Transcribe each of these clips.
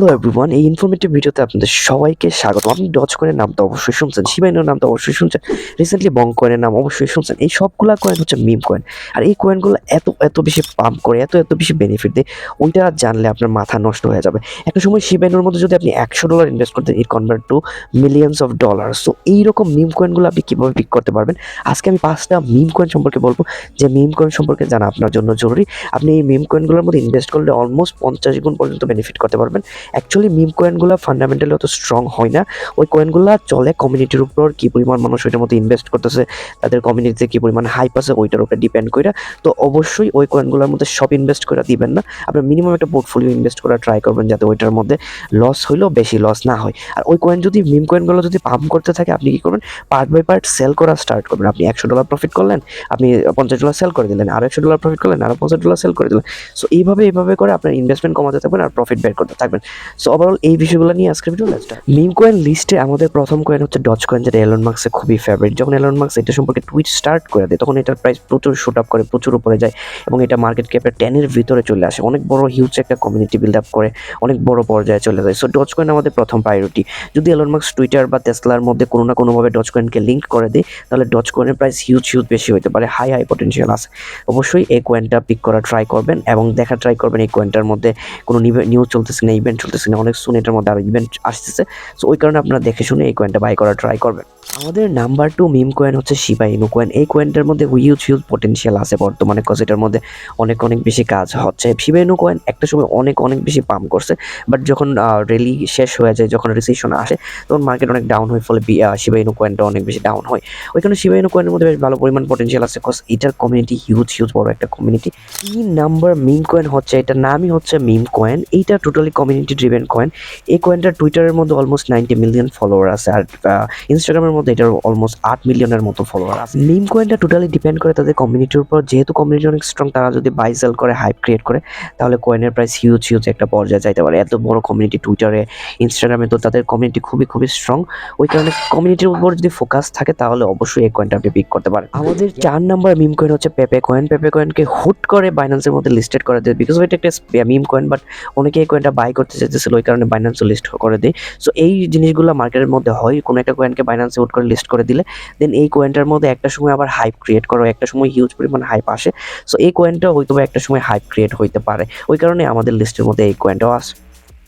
Hello everyone, এই informative ভিডিওতে আপনাদের সবাইকে স্বাগত। আপনি ডজ কয়েনের নাম তো অবশ্যই শুনছেন, শিবা ইনুর নাম তো অবশ্যই শুনছেন, রিসেন্টলি বং কয়েনের নাম অবশ্যই শুনছেন। এই সবগুলা কয়েন হচ্ছে মিম কয়েন। আর এই কয়েনগুলো এত বেশি পাম্প করে, এত বেশি বেনিফিট দেয়, ওইটা জানলে আপনার মাথা নষ্ট হয়ে যাবে। একটা সময় শিবা ইনুর মধ্যে যদি আপনি $100 ইনভেস্ট করতেন, it convert to millions of dollar. So এইরকম মিম কয়েনগুলো আপনি কীভাবে পিক করতে পারবেন, আজকে আমি 5টা মিম কয়েন সম্পর্কে বলবো, যে মিম কয়েন সম্পর্কে জানা আপনার জন্য জরুরি। আপনি এই মিম কয়েনগুলোর মধ্যে ইনভেস্ট করলে অলমোস্ট 50 গুণ পর্যন্ত বেনিফিট করতে পারবেন। অ্যাকচুয়ালি মিম কয়েনগুলো ফান্ডামেন্টালি অত স্ট্রং হয় না। ওই কয়েনগুলো চলে কমিউনিটির উপর, কী পরিমাণ মানুষ ওইটার মধ্যে ইনভেস্ট করতেছে, তাদের কমিউনিটিতে কী পরিমাণ হাইপ আছে ওইটার উপরে ডিপেন্ড করে। তো অবশ্যই ওই কয়েনগুলোর মধ্যে সব ইনভেস্ট করে দিবেন না, আপনার মিনিমাম একটা পোর্টফোলিও ইনভেস্ট করা ট্রাই করবেন, যাতে ওইটার মধ্যে লস হইলেও বেশি লস না হয়। আর ওই কয়েন যদি মিম কয়েনগুলো যদি পাম্প করতে থাকে, আপনি কী করবেন, পার্ট বাই পার্ট সেল করা স্টার্ট করবেন। আপনি $100 প্রফিট করলেন, আপনি $50 সেল করে দিলেন, আরও $100 প্রফিট করলেন, আরও $50 সেল করে দিলেন। সো এইভাবে করে আপনার ইনভেস্টমেন্ট কমাতে থাকবেন আর প্রফিট বের করতে থাকবেন। সো ওভারঅল এই বিষয়গুলো নিয়ে আজকের ভিডিও স্টার্ট। মিম কয়েন লিস্টে আমাদের প্রথম কয়েন হচ্ছে ডজ কয়েন, যেটা এলন মাস্কের খুবই ফেভারিট। যখন এলন মাস্ক এটা সম্পর্কে টুইট স্টার্ট করে দেয়, তখন এটার প্রাইস প্রচুর শুট আপ করে, প্রচুর উপরে যায় এবং এটা মার্কেট ক্যাপের 10-এর ভিতরে চলে আসে। অনেক বড় হিউজ একটা কমিউনিটি বিল্ড আপ করে, অনেক বড় পর্যায়ে চলে যায়। সো ডজ কয়েন আমাদের প্রথম প্রায়োরিটি। যদি এলন মাস্ক টুইটার বা টেসলার মধ্যে কোনো না কোনোভাবে ডজ কয়েনকে লিঙ্ক করে দেয়, তাহলে ডজ কয়েনের প্রাইস হিউজ বেশি হতে পারে, হাই পটেনশিয়াল আছে। অবশ্যই এই কয়েনটা পিক করা ট্রাই করবেন এবং দেখা ট্রাই করবেন এই কয়েনটার মধ্যে কোনো নিউজ চলতেছে না, ইভেন্ট চলতেছে না, অনেক সুন এটার মধ্যে আরও ইভেন্ট আসতেছে। সো ওই কারণে আপনারা দেখে শুনে এই কয়েনটা বাই করা ট্রাই করবেন। আমাদের নাম্বার 2 মিম কয়েন হচ্ছে শিবা ইনু কয়েন। এই কয়েনটার মধ্যে হিউজ পটেনশিয়াল আছে বর্তমানে, কজ এটার মধ্যে অনেক বেশি কাজ হচ্ছে। শিবা ইনু কয়েন একটা সময় অনেক বেশি পাম্প করছে, বাট যখন রেলি শেষ হয়ে যায়, যখন রিসেশন আসে, তখন মার্কেট অনেক ডাউন হয়, ফলে শিবা ইনু কয়েনটা অনেক বেশি ডাউন হয়। ওই কারণে শিবা ইনু কয়েনের মধ্যে বেশ ভালো পরিমাণ পটেনশিয়াল আছে, কজ এটার কমিউনিটি হিউজ বড় একটা কমিউনিটি। 3 নাম্বার মিম কয়েন হচ্ছে, এটার নামই হচ্ছে মিম কয়েন। এইটা টোটালি কমিউনিটি ড্রিভেন কয়েন। এই কয়েনটা টুইটারের মধ্যে অলমোস্ট 90 মিলিয়ন ফলোয়ার আছে, আর ইনস্টাগ্রামের মধ্যে এটার অলমোস্ট 8 মিলিয়নের মতো ফলোয়ার আছে। মিম কয়েনটা টোটালি ডিপেন্ড করে তাদের কমিউনিটির উপর। যেহেতু কমিউনিটি অনেক স্ট্রং, তারা যদি বাই সেল করে হাইপ ক্রিয়েট করে, তাহলে কয়েনের প্রাইস হিউজ একটা পর্যায়ে যাইতে পারে। এত বড় কমিউনিটি টুইটারে, ইনস্টাগ্রামে, তো তাদের কমিউনিটি খুবই স্ট্রং। ওই কারণে কমিউনিটির উপর যদি ফোকাস থাকে, তাহলে অবশ্যই এই কয়েনটা আপনি পিক করতে পারেন। আমাদের 4 নাম্বার মিম কয়েন হচ্ছে পেপে কয়েন। পেপে কয়েনকে হুট করে বাইন্যান্সের মধ্যে লিস্টেড করে দেয়, বিকজ এটা একটা মিম কয়েন, বাট অনেকে এই কয়েনটা বাই করতে চাইতেছিল, ওই কারণে বাইন্যান্সও লিস্ট করে দেয়। সো এই জিনিসগুলো মার্কেটের মধ্যে হয়, কোনো একটা কয়েনকে বাইন্যান্সে হুট করে লিস্ট করে দিলে, দেন এই কয়েনটার মধ্যে একটা সময় আবার হাইপ ক্রিয়েট করো, একটা সময় হিউজ পরিমাণ হাইপ আসে। সো এই কয়েনটা হয়তো একটা সময় হাইপ ক্রিয়েট হইতে পারে, ওই কারণে আমাদের লিস্টের মধ্যে এই কয়েনটাও আসে।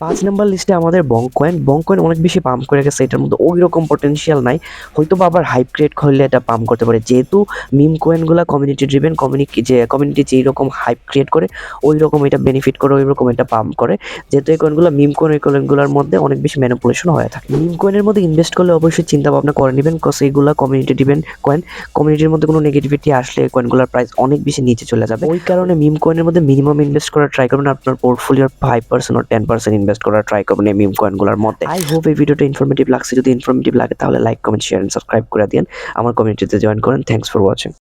5 নাম্বার লিস্টে আমাদের বং কয়েন। বং কয়েন অনেক বেশি পাম্প করে গেছে, এটার মধ্যে ওই রকম পটেনশিয়াল নাই, হয়তো বা আবার হাইপ ক্রিয়েট করলে এটা পাম্প করতে পারে। যেহেতু মিম কয়েনগুলো কমিউনিটি ড্রিভেন, কমিউনিটি যেই রকম হাইপ ক্রিয়েট করে, ওই রকম এটা বেনিফিট করে, ওই রকম এটা পাম্প করে। যেহেতু এই কয়েনগুলো মিম কয়েন, ওই কয়েনগুলোর মধ্যে অনেক বেশি ম্যানিপুলেশন হয়ে থাকে। মিম কয়েনের মধ্যে ইনভেস্ট করলে অবশ্যই চিন্তা ভাবনা করে নেবেন, কজ এইগুলো কমিউনিটি ড্রিভেন কয়েন। কমিউনিটির মধ্যে কোনো নেগেটিভিটি আসলে এই কয়েনগুলোর প্রাইস অনেক বেশি নিচে চলে যাবে। ওই কারণে মিম কয়েনের মধ্যে মিনিমাম ইনভেস্ট করার ট্রাই করবেন, আপনার পোর্টফোলিওর 5% or 10% ইনভেস্ট করার ট্রাই করবেন এই মিম কয়েনগুলোর মধ্যে। আই হোপ এই ভিডিওটা ইনফরমেটিভ লাগছে। যদি ইনফরমেটিভ লাগে, তাহলে like, comment, share and subscribe করে দিন। আমার কমিউনিটিতে জয়েন করেন। Thanks for watching.